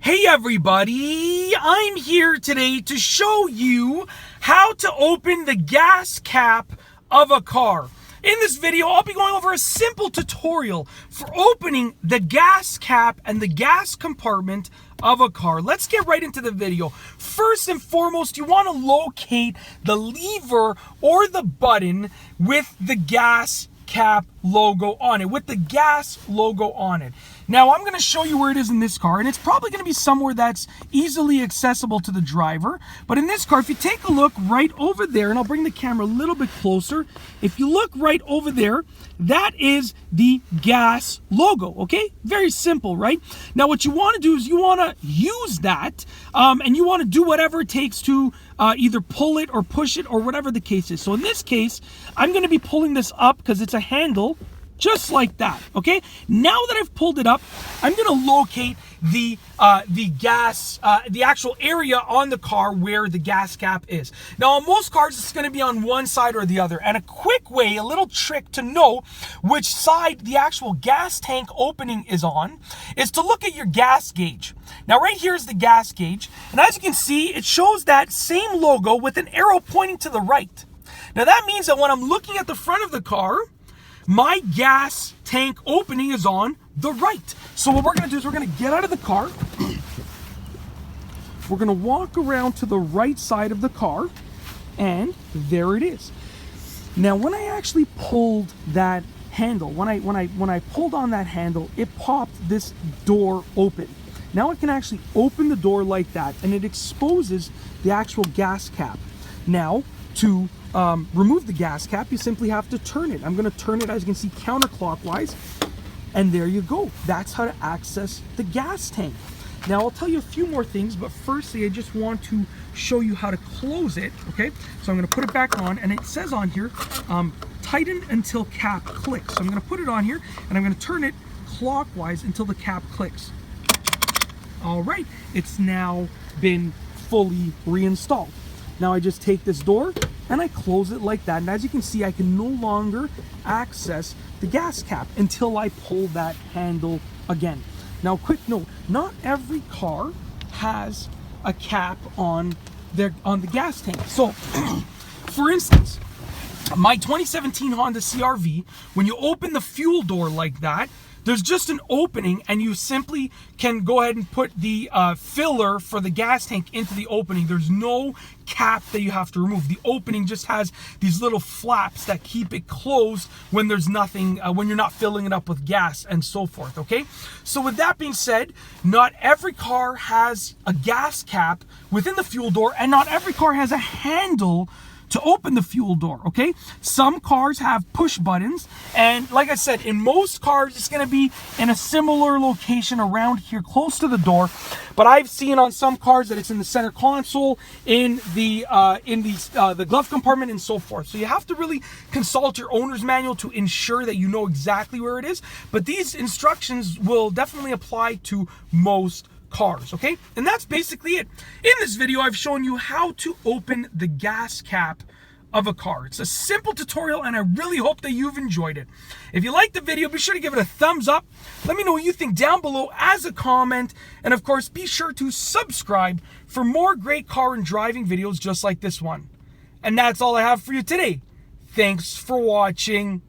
Hey everybody, I'm here today to show you how to open the gas cap of a car. In this video, I'll be going over a simple tutorial for opening the gas cap and the gas compartment of a car. Let's get right into the video. First and foremost, you want to locate the lever or the button with the gas cap logo on it, with the gas logo on it. Now I'm going to show you where it is in this car, and it's probably going to be somewhere that's easily accessible to the driver. But in this car, if you take a look right over there, and I'll bring the camera a little bit closer, if you look right over there, that is the gas logo. Okay, very simple, right? Now what you want to do is you want to use that and you want to do whatever it takes to either pull it or push it or whatever the case is. So in this case, I'm going to be pulling this up because it's a handle, just like that. Okay, now that I've pulled it up, I'm going to locate the actual area on the car where the gas cap is. Now on most cars, it's going to be on one side or the other. And a quick way, a little trick to know which side the actual gas tank opening is on, is to look at your gas gauge. Now right here is the gas gauge, and as you can see, it shows that same logo with an arrow pointing to the right. Now that means that when I'm looking at the front of the car, my gas tank opening is on the right. So what we're going to do is we're going to get out of the car. We're going to walk around to the right side of the car, and there it is. Now when I actually pulled that handle, when I pulled on that handle, it popped this door open. Now I can actually open the door like that, and it exposes the actual gas cap. Now to remove the gas cap, you simply have to turn it. I'm going to turn it, as you can see, counterclockwise, and there you go. That's how to access the gas tank. Now I'll tell you a few more things, but firstly I just want to show you how to close it. Okay, so I'm going to put it back on, and it says on here tighten until cap clicks. So I'm going to put it on here, and I'm going to turn it clockwise until the cap clicks. All right, it's now been fully reinstalled. Now I just take this door and I close it like that, and as you can see, I can no longer access the gas cap until I pull that handle again. Now quick note, not every car has a cap on the gas tank. So for instance, my 2017 Honda CR-V, when you open the fuel door like that, there's just an opening, and you simply can go ahead and put the filler for the gas tank into the opening. There's no cap that you have to remove. The opening just has these little flaps that keep it closed when there's nothing, when you're not filling it up with gas and so forth, okay? So with that being said, not every car has a gas cap within the fuel door, and not every car has a handle to open the fuel door, okay? Some cars have push buttons, and like I said, in most cars, it's gonna be in a similar location around here, close to the door, but I've seen on some cars that it's in the center console, in the glove compartment, and so forth. So you have to really consult your owner's manual to ensure that you know exactly where it is, but these instructions will definitely apply to most cars, okay? And that's basically it. In this video, I've shown you how to open the gas cap of a car. It's a simple tutorial, and I really hope that you've enjoyed it. If you liked the video, be sure to give it a thumbs up. Let me know what you think down below as a comment, and of course, be sure to subscribe for more great car and driving videos just like this one. And that's all I have for you today. Thanks for watching.